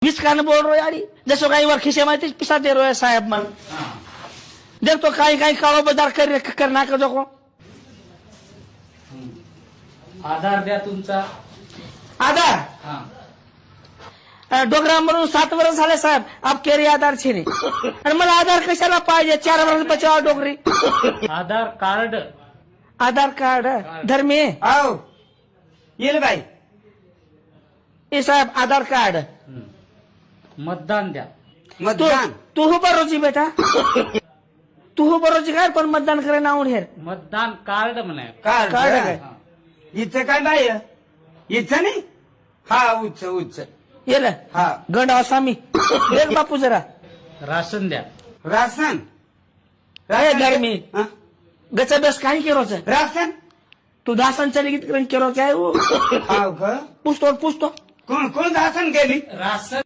इसका बोल रहे यारी जैसे कई बार खिसे में पिसा दे रहे साहब मन देख तो कहीं कहीं कालो बाजार करना का जो आधार द्या तुमचा. आधार डोंगरा म्हणून 7 वर्ष झाले साहेब आप केरी आधार छे आणि मला आधार कशाला पाहिजे 4 वर्ष बचाव डोगरी आधार कार्ड. आधार कार्ड धर्मी आओ येल बाई ए साहेब आधार कार्ड मतदान द्या. तू मतदान तू हो बरोजी बेटा तू हो बरोजी काय पण मतदान करे नाऊन हेर मतदान कार्ड म्हणाय. कार्ड कार्ड काय इथं काय बाई इथं नाही हा उच्च उच्च येल हा गंड आसामी देख बापू जरा राशन द्या. राशन ए धर्मी हा? गच बस काही केरोच राशन तू दासन चली गीत करून केरोच आहे हाव का पुसतो कोण कोण राशन गेली राशन